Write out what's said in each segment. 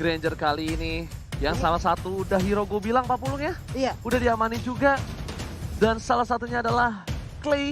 Granger kali ini. Yang salah satu udah hero gue bilang Pak Pulung ya. Iya. Udah diamanin juga. Dan salah satunya adalah Clay.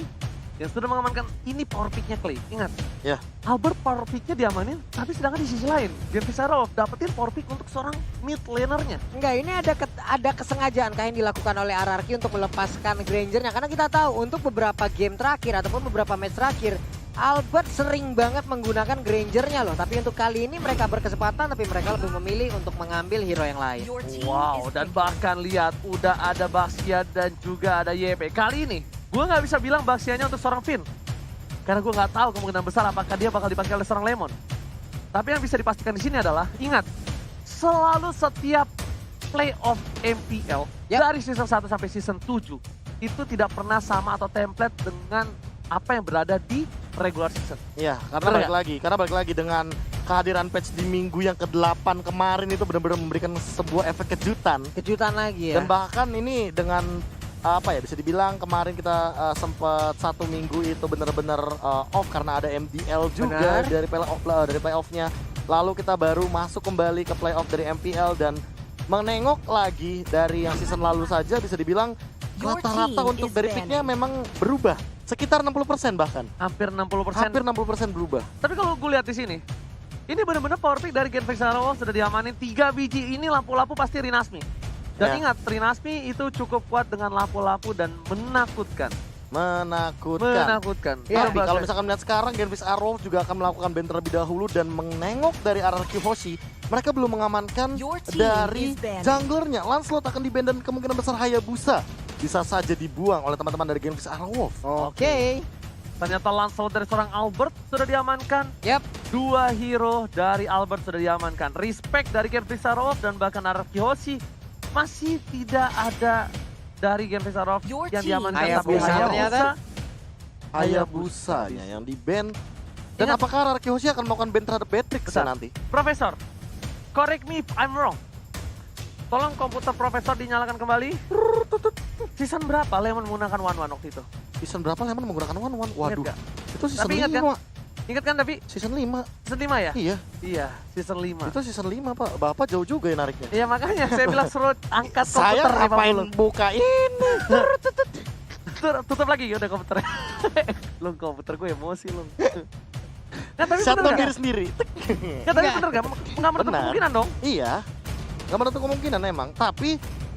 Yang sudah mengamankan, ini power pick-nya Clay. Ingat. Ya. Albert power pick-nya diamanin, tapi sedangkan di sisi lain, Genvis Arrow dapetin power pick untuk seorang mid laner-nya. Enggak, ini ada kesengajaan kayak yang dilakukan oleh RRQ untuk melepaskan Grangernya. Karena kita tahu untuk beberapa game terakhir ataupun beberapa match terakhir, Albert sering banget menggunakan Grangernya loh. Tapi untuk kali ini mereka berkesempatan, tapi mereka lebih memilih untuk mengambil hero yang lain. Wow, dan bahkan lihat udah ada Baxia dan juga ada YP. Kali ini, gue nggak bisa bilang Baxianya untuk seorang Finn. Karena gue nggak tahu kemungkinan besar apakah dia bakal dipakai oleh seorang Lemon. Tapi yang bisa dipastikan di sini adalah, ingat, selalu setiap playoff MPL dari season 1 sampai season 7 itu tidak pernah sama atau template dengan apa yang berada di regular season. Iya, karena balik lagi dengan kehadiran patch di minggu yang ke-8 kemarin itu benar-benar memberikan sebuah efek kejutan. Kejutan lagi ya. Dan bahkan ini dengan apa ya, bisa dibilang kemarin kita sempat 1 minggu itu benar-benar off karena ada MDL juga dari playoff-nya. Lalu kita baru masuk kembali ke playoff dari MPL dan menengok lagi dari yang season lalu saja bisa dibilang rata-rata untuk dari pick-nya memang berubah. Sekitar 60% bahkan. Hampir 60%. Hampir 60% berubah. Tapi kalau gue lihat di sini, ini benar-benar power pick dari Genvis Arrow sudah diamanin 3 biji ini lampu-lampu pasti Rinasmi. Dan ingat, Rinasmi itu cukup kuat dengan lampu-lampu dan menakutkan. Menakutkan. Ya, Tapi kalau misalkan melihat sekarang Genvis Arrow juga akan melakukan ban terlebih dahulu dan menengok dari RRQ Hoshi. Mereka belum mengamankan dari junglernya. Lancelot akan di-ban dan kemungkinan besar Hayabusa bisa saja dibuang oleh teman-teman dari Genvis Arrow. Oke. Ternyata Lancelot dari seorang Albert sudah diamankan. Yap. 2 hero dari Albert sudah diamankan. Respect dari Genvis Arrow dan bahkan RRQ Hoshi. Masih tidak ada dari Genvis Arrow yang diamankan. Hayabusa ya yang di-ban. Dan Ingat, apakah RRQ Hoshi akan melakukan ban terhadap Beatrix nanti? Profesor, correct me if I'm wrong. Tolong komputer Profesor dinyalakan kembali. Season berapa Lemon menggunakan one-one waktu itu? Season berapa Lemon menggunakan one-one? Waduh, Ingat gak? itu season Tapi 5. Ingat kan tapi? Season 5. Season 5 ya? Iya. Iya, season 5. Itu season 5 Pak. Bapak jauh juga ya nariknya. Iya makanya saya bilang suruh angkat Saya komputer ngapain 50. buka ini? Tutup lagi udah komputernya. Lu komputer gue emosi lu. Nah, tapi Shutdown bener diri gak? sendiri. Ya, tapi bener gak? Nggak menutup Benar. kemungkinan dong. Iya. Gak menutup kemungkinan emang. Tapi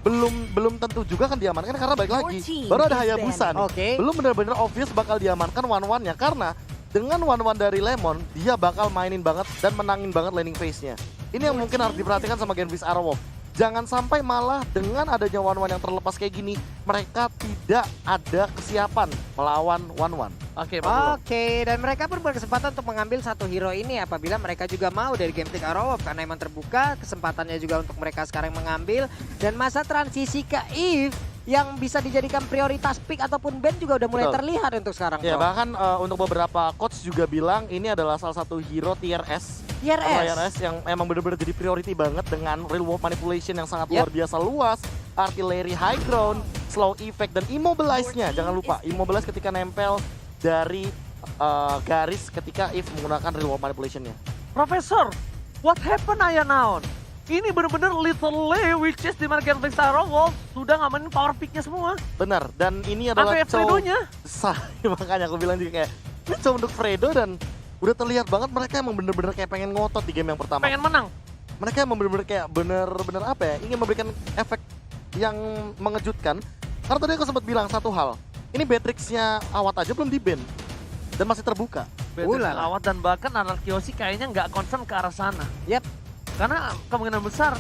belum tentu juga kan diamankan karena balik lagi. Baru ada Hayabusa nih. Oke. Belum benar-benar obvious bakal diamankan one-one-nya karena dengan one-one dari Lemon, dia bakal mainin banget dan menangin banget laning phase-nya. Ini yang mungkin harus diperhatikan sama Genvis Arrow. Jangan sampai malah dengan adanya one-one yang terlepas kayak gini, mereka tidak ada kesiapan melawan one-one. Oke, Pak Pulung. Oke, dan mereka pun berkesempatan untuk mengambil satu hero ini apabila mereka juga mau dari game pick Arrow karena emang terbuka kesempatannya juga untuk mereka sekarang mengambil dan masa transisi ke Eve yang bisa dijadikan prioritas pick ataupun ban juga udah mulai Betul. terlihat untuk sekarang. Ya Bro. bahkan untuk beberapa coach juga bilang ini adalah salah satu hero tier S. TRS. Yang emang bener-bener jadi priority banget dengan real world manipulation yang sangat luar biasa luas, artillery high ground, slow effect dan immobilize-nya. Jangan lupa immobilize ketika nempel dari garis ketika if menggunakan real world manipulation-nya. Profesor, what happened Aya Naon? Ini bener-bener literally which is di mana Genvis Arrow sudah ngamanin power pick-nya semua. Benar, dan ini adalah Sampai Fredo-nya. makanya aku bilang juga kayak ini coba untuk Fredo dan udah terlihat banget mereka emang bener-bener kayak pengen ngotot di game yang pertama. Pengen menang. Mereka emang bener-bener kayak bener-bener apa ya, ingin memberikan efek yang mengejutkan. Karena tadi aku sempat bilang satu hal, ini Beatrix-nya Awat aja belum di-ban dan masih terbuka. Beatrix Awat dan bahkan Anarkiosi kayaknya nggak concern ke arah sana. Yap. Karena kemungkinan besar,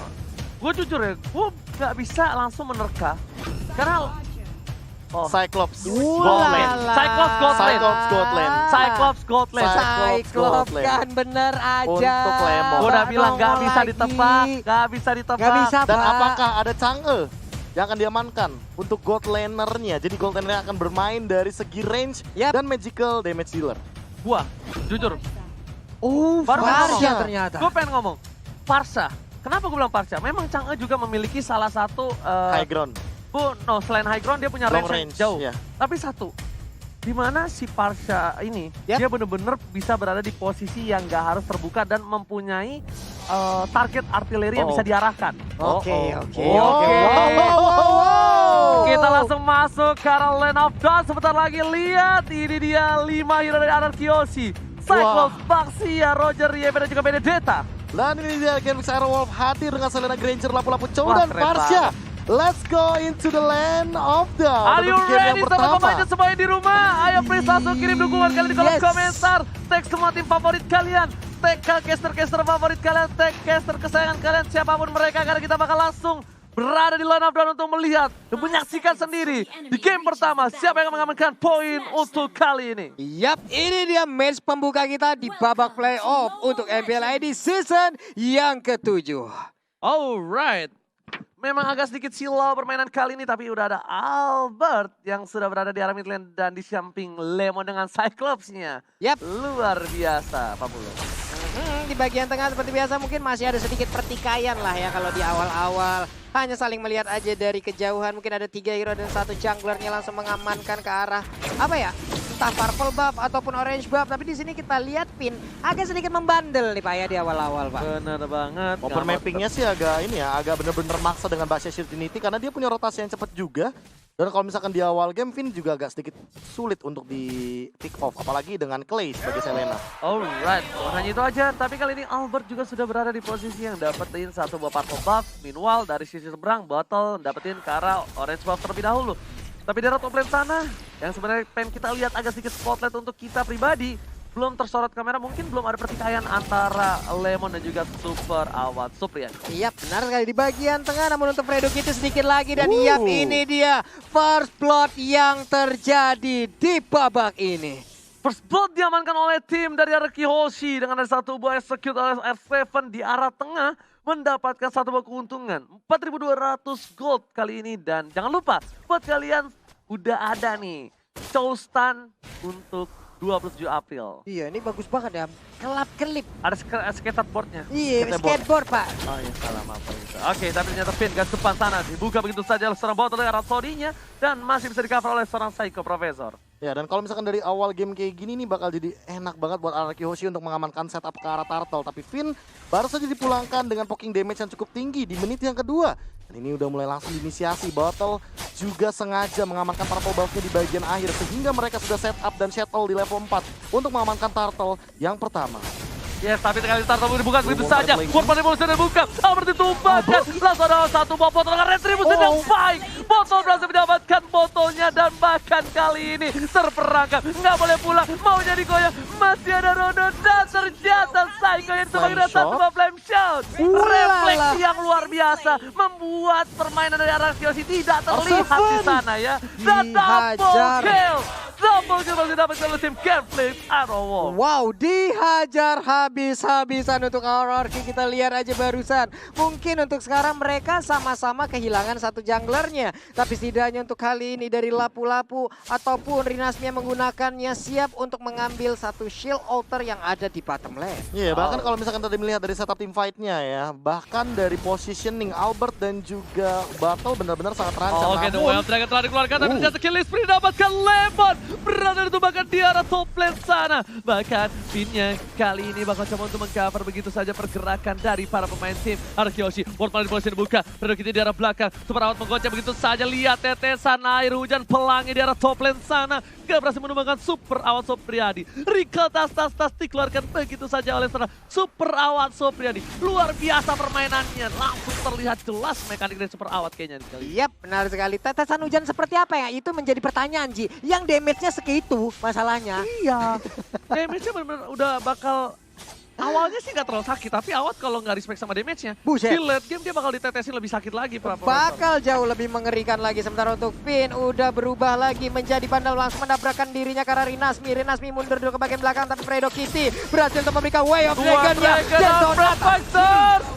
gue jujur ya, gue nggak bisa langsung menerka. Karena Cyclops Ulala. Cyclops Gold Lane. Cyclops Gold Lane. Cyclops Gold Lane. Cyclops kan bener aja. Untuk Lemon. Gue udah bilang nggak bisa lagi. ditebak, nggak bisa ditebak. Nggak bisa, Dan Pak. apakah ada Chang'e yang akan diamankan untuk Gold Laner-nya? Jadi Gold Laner akan bermain dari segi range dan magical damage dealer. Gua, jujur, Baru Farsa ternyata. gue pengen ngomong, Farsa. Kenapa gue bilang Farsa? Memang Chang'e juga memiliki salah satu High ground. selain high ground dia punya Long range, range, jauh. ya. Tapi satu, di mana si Farsa ini dia bener-bener bisa berada di posisi yang gak harus terbuka dan mempunyai target artileri yang bisa diarahkan. Oke. Kita langsung masuk ke arah Land of Dawn. Sebentar lagi lihat, ini dia 5 hero dari Anarchy Yoshi. Cyclops, Baxia, Roger, Yepe, dan juga Benedetta. Dan ini dia Genfix Aerowolf hadir dengan Selena Granger, lapu-lapu Chow Wah, dan keren Parsha. Let's go into the land of Dawn. Are you Untuk game yang ready sama pertama. pemainnya semuanya di rumah? Ayo please langsung kirim dukungan kalian di kolom Yes. komentar. Tag semua tim favorit kalian. Tag caster-caster favorit kalian. Tag caster kesayangan kalian siapapun mereka. Karena kita bakal langsung berada di line of Dawn untuk melihat dan menyaksikan sendiri di game pertama siapa yang mengamankan poin untuk kali ini. Yap, ini dia match pembuka kita di babak playoff untuk MPL ID season yang ke-7. Alright. Memang agak sedikit silau permainan kali ini, tapi udah ada Albert yang sudah berada di arah mid lane dan di samping Lemon dengan Cyclops-nya. Yap. Luar biasa, Pak Pulo. Di bagian tengah seperti biasa mungkin masih ada sedikit pertikaian lah ya kalau di awal-awal. Hanya saling melihat aja dari kejauhan. Mungkin ada 3 hero dan 1 junglernya langsung mengamankan ke arah apa ya? Entah purple buff ataupun orange buff. Tapi di sini kita lihat Pin agak sedikit membandel nih Pak ya di awal-awal Pak. Benar banget. Open mappingnya sih agak ini ya, agak bener-bener maksa dengan Baxia Shield Trinity karena dia punya rotasi yang cepat juga. Dan kalau misalkan di awal game, Finn juga agak sedikit sulit untuk di pick off. Apalagi dengan Clay sebagai Selena. Alright, bukan hanya itu aja. Tapi kali ini Albert juga sudah berada di posisi yang dapetin satu buah purple buff. Meanwhile, dari sisi seberang, Bottle dapetin ke arah orange buff terlebih dahulu. Tapi dari top lane sana, yang sebenarnya pengen kita lihat agak sedikit spotlight untuk kita pribadi. Belum tersorot kamera, mungkin belum ada pertikaian antara Lemon dan juga Super Awat Supriyan. Iya benar sekali di bagian tengah, namun untuk Fredo Kitty sedikit lagi dan iya ini dia first blood yang terjadi di babak ini. First blood diamankan oleh tim dari Anarchy Yoshi dengan ada satu buah execute oleh R7 di arah tengah. Mendapatkan satu buah keuntungan 4.200 gold kali ini. Dan jangan lupa buat kalian udah ada nih Chowstan untuk 27 April. Iya ini bagus banget ya, kelap-kelip. Ada skateboardnya. Iya skateboard Pak. Oh iya salah maaf. Oke tapi ternyata Finn gas depan sana dibuka begitu saja oleh seorang botol dari arah Sodinya. Dan masih bisa di cover oleh seorang Psycho Professor. Ya dan kalau misalkan dari awal game kayak gini nih bakal jadi enak banget buat Anarchy Yoshi untuk mengamankan setup ke arah Turtle. Tapi Finn baru saja dipulangkan dengan poking damage yang cukup tinggi di menit yang kedua. Dan ini udah mulai langsung diinisiasi. Bottle juga sengaja mengamankan purple buff-nya di bagian akhir. Sehingga mereka sudah set up dan shuttle di level 4 untuk mengamankan Turtle yang pertama. Yes, tapi sekali Turtle dibuka begitu saja. World Revolution dibuka. Albert ditumbangkan. Langsung ada satu buah botol dengan retribusi yang baik. Botol berhasil mendapatkan botolnya dan bahkan kali ini terperangkap. Nggak boleh pulang. Mau jadi goyang. Masih ada Rondo dan ternyata Psycho yang sebagai satu buah flame shot. Refleksi yang luar biasa membuat permainan dari Anarchy Yoshi tidak terlihat di sana ya. Dan double kill. Double kill masih dapatkan oleh tim Genfix Aerowolf. Wow, dihajar habis-habisan untuk Anarchy. Kita lihat aja barusan. Mungkin untuk sekarang mereka sama-sama kehilangan satu junglernya. Tapi setidaknya untuk kali ini dari lapu-lapu ataupun Rinasmia menggunakannya siap untuk mengambil satu shield altar yang ada di bottom lane. Iya, bahkan kalau misalkan tadi melihat dari setup tim fight-nya ya, bahkan dari positioning Albert dan juga Battle benar-benar sangat terancam. Oke, The Wild Dragon telah dikeluarkan tapi ternyata kill spree dapatkan Lemon. Berada ditumbangkan di arah top lane sana. Bahkan pinnya kali ini bakal coba untuk mengcover begitu saja pergerakan dari para pemain tim Anarchy Yoshi. World Manipulation dibuka, Fredo Kitty di arah belakang. Super Awat menggocek begitu saja. Lihat tetesan air hujan pelangi di arah top lane sana. Gak berhasil menumbangkan Super Awat Supriyadi. Recall tas dikeluarkan begitu saja oleh seorang Super Awat Supriyadi. Luar biasa permainannya. Langsung terlihat jelas mekanik dari Super Awat kayaknya. Yap, benar sekali. Tetesan hujan seperti apa ya? Itu menjadi pertanyaan Ji. Yang damage-nya segitu masalahnya. Iya. Damage-nya benar-benar udah bakal... Awalnya sih gak terlalu sakit, tapi Awat kalau nggak respect sama damage-nya, Buset. di late game dia bakal ditetesin lebih sakit lagi. Bakal jauh lebih mengerikan lagi. Sementara untuk Finn udah berubah lagi menjadi bandel, langsung mendapatkan dirinya karena Rinasmi. Rinasmi mundur dulu ke bagian belakang, tapi Fredo Kitty berhasil untuk memberikan Way of Dragon-nya. Dragon,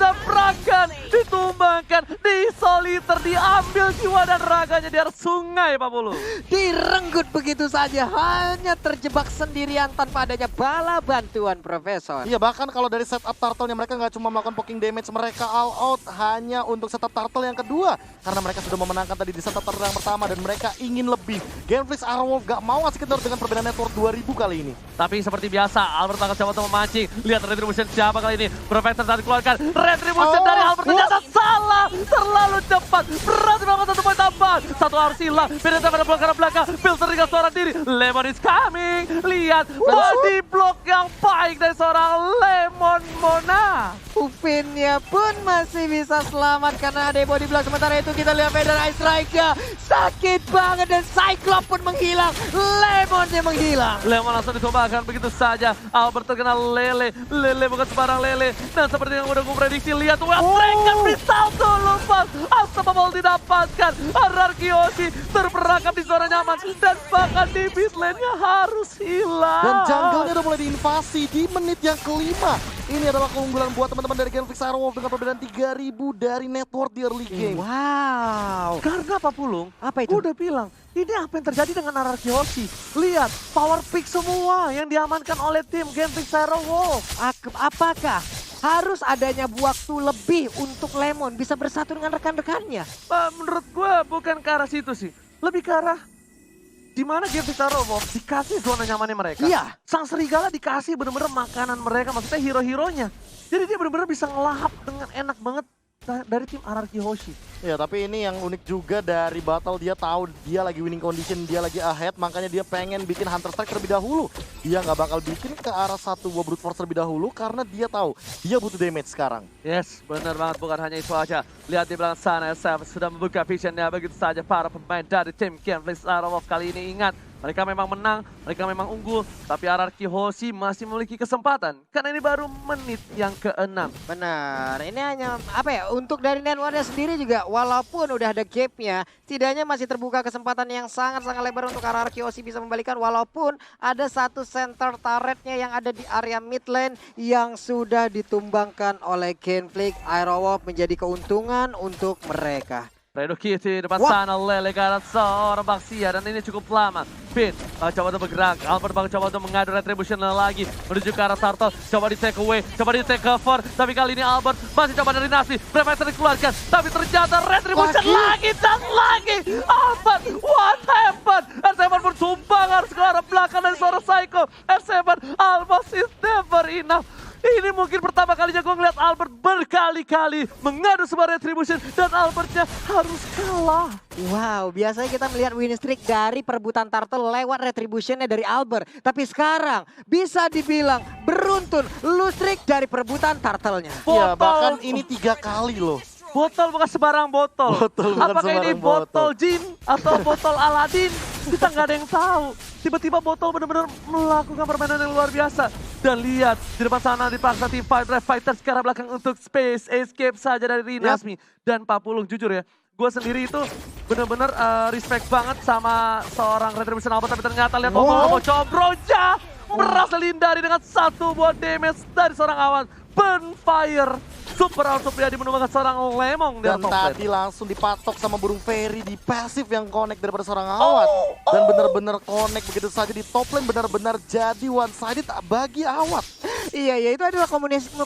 tabrakan, ditumbangkan ditumbangkan, di soliter, diambil jiwa dan raganya di air sungai Pak Pulu. Direnggut begitu saja, hanya terjebak sendirian tanpa adanya bala bantuan Profesor. Iya, bahkan kalau dari setup turtle-nya mereka nggak cuma melakukan poking damage, mereka all out hanya untuk setup turtle yang kedua. Karena mereka sudah memenangkan tadi di setup turtle yang pertama dan mereka ingin lebih. Genflix Airwolf gak mau ngasih kendor dengan perbedaan network 2000 kali ini. Tapi seperti biasa, Albert bakal coba untuk memancing. Lihat Retribution siapa kali ini. Professor saat dikeluarkan. Retribution dari Albert ternyata salah. Terlalu cepat. Berarti melakukan 1 poin tambahan. Satu harus hilang. Beda pada belakang. Filter dengan seorang diri. Lemon is coming. Lihat. Body block yang baik dari seorang Lemon Mona. Uvinnya pun masih bisa selamat karena ada body block. Sementara itu kita lihat Vader Ice Striker. Sakit banget dan Cyclops pun menghilang. Lemonnya menghilang. Lemon langsung ditumbangkan begitu saja. Albert terkena lele. Lele bukan sembarang lele. Dan seperti yang udah gue prediksi, lihat Striker Brisaldo lepas. Unstoppable didapatkan. Ararkiosi terperangkap di zona nyaman. Dan bahkan di mid lane-nya harus hilang. Dan jungle-nya udah mulai diinvasi di menit yang kelima. Ini adalah keunggulan buat teman-teman dari Genflix Airwolf dengan perbedaan 3000 dari network di early game. Wow. Karena Pak Pulung, Apa itu? gue udah bilang, ini apa yang terjadi dengan Ararkiosi. Lihat, power pick semua yang diamankan oleh tim Genflix Airwolf. Apakah harus adanya waktu lebih untuk Lemon bisa bersatu dengan rekan-rekannya? Menurut gue bukan ke arah situ sih. Lebih ke arah di mana Genflix Airwolf dikasih zona nyamannya mereka. Iya. Sang serigala dikasih bener-bener makanan mereka, maksudnya hero-heronya. Jadi dia bener-bener bisa ngelahap dengan enak banget dari tim Ararki Hoshi. Ya, tapi ini yang unik juga dari battle, dia tahu dia lagi winning condition, dia lagi ahead, makanya dia pengen bikin Hunter Strike terlebih dahulu. Dia nggak bakal bikin ke arah satu buah Brute Force terlebih dahulu karena dia tahu dia butuh damage sekarang. Yes, benar banget, bukan hanya itu aja. Lihat di belakang sana, SF sudah membuka visionnya begitu saja para pemain dari tim Genflix Airwolf kali ini. Ingat, mereka memang menang, mereka memang unggul, tapi Ararki Hoshi masih memiliki kesempatan. Karena ini baru menit yang ke-6. Benar, ini hanya apa ya, untuk dari networknya sendiri juga walaupun udah ada gapnya, setidaknya masih terbuka kesempatan yang sangat-sangat lebar untuk Ararki Hoshi bisa membalikan walaupun ada satu center turretnya yang ada di area mid lane yang sudah ditumbangkan oleh Genflix Airwolf menjadi keuntungan untuk mereka. Redo Kitty depan sana, Lele ke arah seorang Baxia dan ini cukup lama. Finn coba untuk bergerak, Albert coba untuk mengadu Retribution lagi menuju ke arah Turtle, coba di take away, coba di take cover, tapi kali ini Albert masih coba dari Nasi, Professor dikeluarkan, tapi ternyata Retribution lagi dan lagi. Albert, what happened? R7 pun tumbang harus ke arah belakang dari seorang Psycho. R7 almost is never enough. Ini mungkin pertama kalinya gue ngeliat Albert berkali-kali mengadu sebuah Retribution dan Albertnya harus kalah. Wow, biasanya kita melihat win streak dari perebutan Turtle lewat Retributionnya dari Albert. Tapi sekarang bisa dibilang beruntun lose streak dari perebutan Turtle-nya. Ya, bahkan ini 3 kali loh. Botol bukan sembarang botol. Botol bukan Apakah ini sembarang botol botol. jin atau botol Aladin? Kita nggak ada yang tahu. Tiba-tiba botol benar-benar melakukan permainan yang luar biasa. Dan lihat di depan sana dipaksa tim Fighters ke arah belakang untuk space escape saja dari Rinasmi. Dan Pak Pulung jujur ya, gue sendiri itu benar-benar respect banget sama seorang Retribution Albert. Tapi ternyata lihat Momo Cobroja berhasil lindari dengan satu buah damage dari seorang awan. Bonfire. Super Auto Priadi menumbangkan seorang Lemong Dan tadi langsung dipatok sama burung fairy di passive yang connect daripada seorang awat. Dan benar-benar connect begitu saja di top lane, benar-benar jadi one sided bagi awat. Iya, ya itu adalah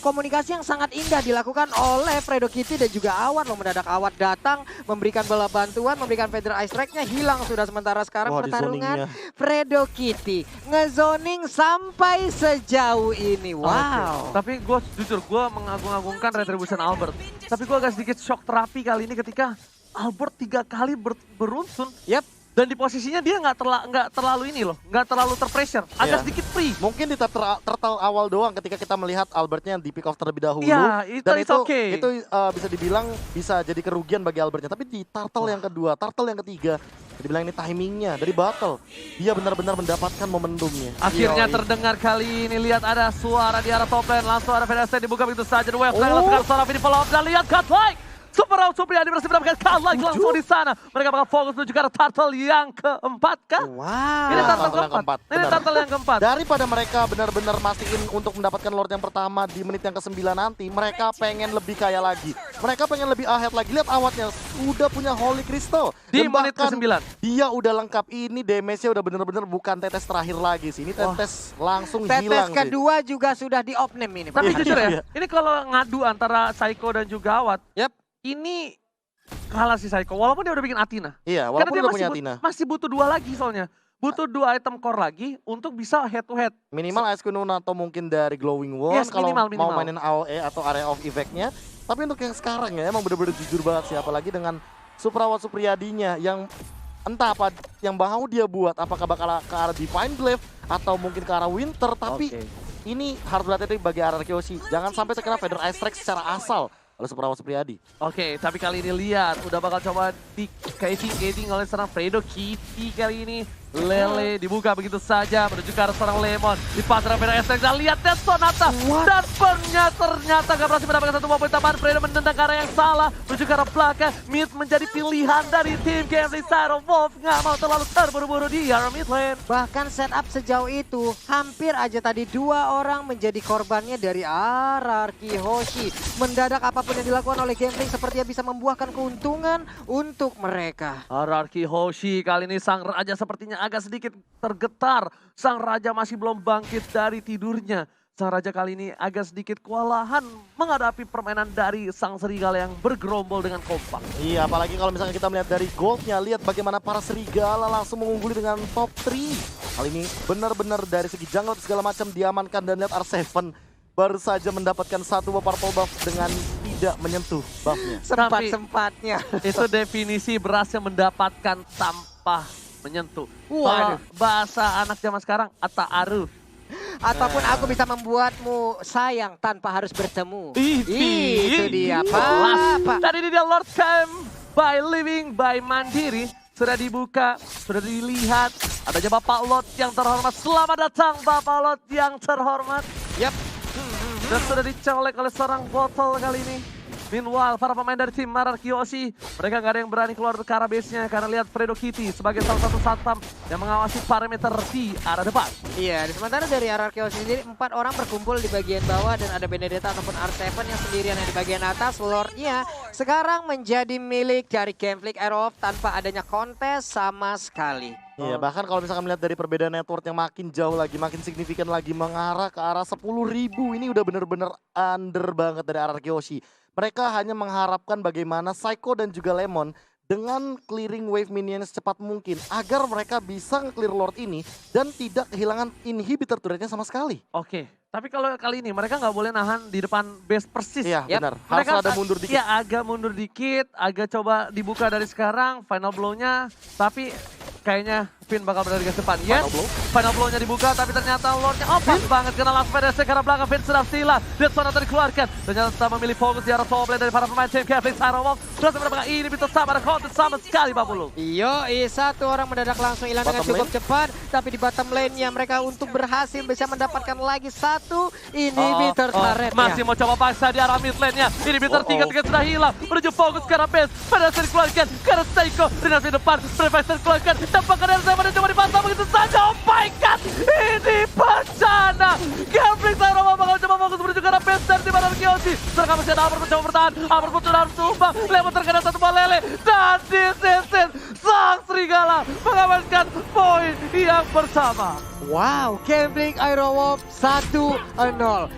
komunikasi yang sangat indah dilakukan oleh Fredo Kitty dan juga Awat loh. Mendadak Awat datang, memberikan bala bantuan, memberikan Feather Ice Strike-nya hilang sudah. Sementara sekarang pertarungan Fredo Kitty ngezoning sampai sejauh ini. Wow. Tapi gue jujur, gue mengagung-agungkan Retribution Albert. Tapi gue agak sedikit shock terapi kali ini ketika Albert 3 kali beruntun. Yap. Dan di posisinya dia nggak terlalu ini loh, nggak terlalu terpressure, agak sedikit free. Mungkin di turtle awal doang ketika kita melihat Albertnya di pick off terlebih dahulu. Ya, itu dan okay. itu bisa dibilang bisa jadi kerugian bagi Albertnya. Tapi di turtle yang kedua, turtle yang ketiga, dibilang ini timingnya dari battle. Dia benar-benar mendapatkan momentumnya. Akhirnya terdengar kali ini, lihat ada suara di arah top lane, langsung ada Fedastain dibuka begitu saja. The wave langsung seorang Vini follow up dan lihat Godlike. Super Round Supriyadi berhasil mendapatkan kill lagi langsung di sana. Mereka bakal fokus menuju ke arah turtle yang keempat kah? Wow. Ini turtle turtle yang keempat. keempat, Ini benar. turtle yang keempat. Daripada mereka benar-benar mastiin untuk mendapatkan Lord yang pertama di menit yang ke-9 nanti, mereka pengen lebih kaya lagi. Mereka pengen lebih ahead lagi. Lihat awatnya, udah punya Holy Crystal. Di Dan menit bahkan ke-9. dia udah lengkap. Ini damage-nya udah bener-bener bukan tetes terakhir lagi sih. Ini tetes langsung Tetes hilang sih. kedua juga sudah di off-name ini. Tapi Iya, jujur ya, iya. ini kalau ngadu antara Psycho dan juga Awat, Yap. ini kalah si Psycho. Walaupun dia udah bikin Athena. Iya, Karena walaupun dia udah punya Athena. masih butuh 2 lagi soalnya. Butuh 2 item core lagi untuk bisa head to head. Minimal Ice Queen atau mungkin dari Glowing Wand Yes, kalau minimal. mau mainin AOE atau Area of Effect-nya. Tapi untuk yang sekarang ya emang bener-bener jujur banget sih. Apalagi dengan Suprawat Supriyadinya yang entah apa yang mau dia buat. Apakah bakal ke arah Divine Glaive atau mungkin ke arah Winter. Tapi Oke. ini harus berhati-hati bagi RRQ Yoshi. Jangan sampai terkena Feather Ice Strike secara asal oleh Suprawat Supriyadi. Oke, tapi kali ini lihat udah bakal coba di casing oleh seorang Fredo Kitty kali ini. Lele dibuka begitu saja menuju ke arah seorang Lemon di pasar Feather Ice Strike. Dan lihat Death Sonata dan ternyata gak berhasil mendapatkan 1 poin tambahan. Fredo menendang ke arah yang salah menuju ke arah belakang. Mid menjadi pilihan dari tim Gambling Shadow Wolf. Nggak mau terlalu terburu-buru di arah mid lane. Bahkan setup sejauh itu hampir aja tadi 2 orang menjadi korbannya dari RRQ Hoshi. Mendadak apapun yang dilakukan oleh Gambling sepertinya bisa membuahkan keuntungan untuk mereka. RRQ Hoshi kali ini sang raja sepertinya agak sedikit tergetar. Sang raja masih belum bangkit dari tidurnya. Sang raja kali ini agak sedikit kewalahan menghadapi permainan dari sang serigala yang bergerombol dengan kompak. Iya, apalagi kalau misalnya kita melihat dari goldnya, lihat bagaimana para serigala langsung mengungguli dengan top 3. Kali ini benar-benar dari segi jungle segala macam diamankan dan lihat R7 baru saja mendapatkan 1 purple buff dengan tidak menyentuh buffnya. Sempat-sempatnya. Itu definisi berhasil mendapatkan tanpa menyentuh. Kalau Waduh. bahasa anak zaman sekarang, ata'aruf. Ataupun aku bisa membuatmu sayang tanpa harus bertemu. Itu dia, Pak. Dan ini dia Lord Camp by Living by Mandiri. Sudah dibuka, sudah dilihat. Adanya Bapak Lord yang terhormat. Selamat datang Bapak Lord yang terhormat. Yap. Dan sudah dicolek oleh seorang botol kali ini. Meanwhile, para pemain dari tim RRQ Yoshi, mereka nggak ada yang berani keluar ke arah base-nya karena lihat Fredo Kitty sebagai salah satu satpam yang mengawasi parameter di arah depan. Iya, sementara dari RRQ sendiri 4 orang berkumpul di bagian bawah dan ada Benedetta ataupun R7 yang sendirian yang di bagian atas. Lordnya sekarang menjadi milik dari Gambling Aerof tanpa adanya kontes sama sekali. Iya, bahkan kalau misalkan melihat dari perbedaan network yang makin jauh lagi, makin signifikan lagi mengarah ke arah 10.000, ini udah bener-bener under banget dari RRQ Yoshi. Mereka hanya mengharapkan bagaimana Psycho dan juga Lemon dengan clearing wave minion secepat mungkin agar mereka bisa nge-clear Lord ini dan tidak kehilangan inhibitor turretnya sama sekali. Oke, tapi kalau kali ini mereka nggak boleh nahan di depan base persis. Iya, Yap. benar. Harus Mereka ada mundur dikit. Iya, agak mundur dikit, agak coba dibuka dari sekarang, final blow-nya. Tapi kayaknya Finn bakal berada di garis depan. Yes, Final blow. final blow-nya dibuka, tapi ternyata Lord-nya pas banget kena langsung PDC karena belakang Finn sudah silah. Death Sonata dikeluarkan. Ternyata setelah memilih fokus di arah top lane dari para pemain tim Gambling Shadow Wolf. Berhasil mendapatkan ini, bisa sama ada konten sama sekali Pak Bulu. Yoi, 1 orang mendadak langsung hilang dengan Bottom cukup cepat. Tapi di bottom lane-nya mereka untuk berhasil bisa mendapatkan lagi 1 inhibitor turret. Masih mau coba paksa di arah mid lane-nya. Inhibitor 3-3 sudah hilang. Menuju fokus ke arah base. PDC dikeluarkan. Karena Psycho. Rinas di depan. Previsor dikeluarkan. Tampakkan dari saya pada coba dipasang begitu saja. Oh my god. Ini bencana. Gambling Shadow Wolf bakal coba fokus menuju ke arah base dari tim RRQ Yoshi. Serangga masih ada Amber mencoba bertahan. Amber pun sudah harus tumbang. Lemon terkena 1 bola lele. Dan disisir sang serigala mengamankan poin yang bersama. Wow, Gambling Aerowolf 1-0.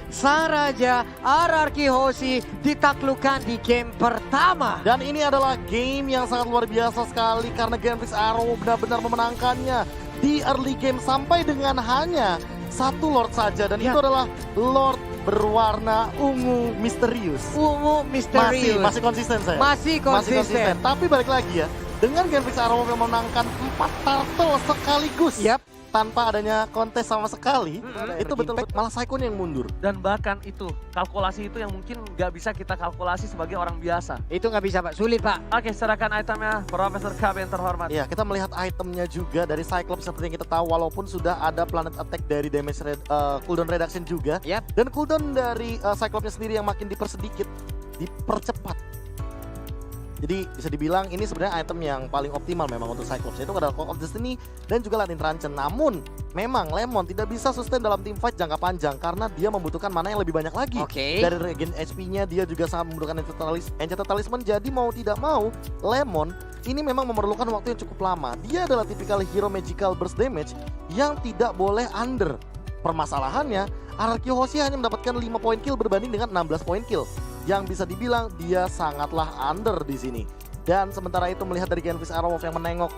Sang Raja RRQ Hoshi ditaklukkan di game pertama. Dan ini adalah game yang sangat luar biasa sekali karena Gambling Arrow benar-benar memenangkannya di early game sampai dengan hanya 1 Lord saja. Dan itu adalah Lord berwarna ungu misterius. Ungu misterius. Masih konsisten saya. Masih konsisten. Tapi balik lagi ya, dengan Gambling Arrow yang memenangkan 4 turtle sekaligus. Yap. Tanpa adanya kontes sama sekali, itu betul Impact. malah Psycho yang mundur. Dan bahkan itu, kalkulasi itu yang mungkin nggak bisa kita kalkulasi sebagai orang biasa. Itu nggak bisa Pak, sulit Pak. Oke, serahkan itemnya Profesor KB yang terhormat. Ya, kita melihat itemnya juga dari Cyclops seperti yang kita tahu, walaupun sudah ada planet attack dari damage cooldown reduction juga. Yap. Dan cooldown dari Cyclops-nya sendiri yang makin dipersedikit, dipercepat. Jadi bisa dibilang ini sebenarnya item yang paling optimal memang untuk Cyclops, yaitu adalah Call of Destiny dan juga Lightning Truncheon. Namun memang Lemon tidak bisa sustain dalam team fight jangka panjang karena dia membutuhkan mana yang lebih banyak lagi. Oke. Dari regen HP-nya dia juga sangat membutuhkan Enchanted Talisman. Jadi mau tidak mau Lemon ini memang memerlukan waktu yang cukup lama. Dia adalah tipikal hero magical burst damage yang tidak boleh under. Permasalahannya, RRQ Hoshi hanya mendapatkan 5 poin kill berbanding dengan 16 poin kill, yang bisa dibilang dia sangatlah under di sini. Dan sementara itu melihat dari Genvis Arrow yang menengok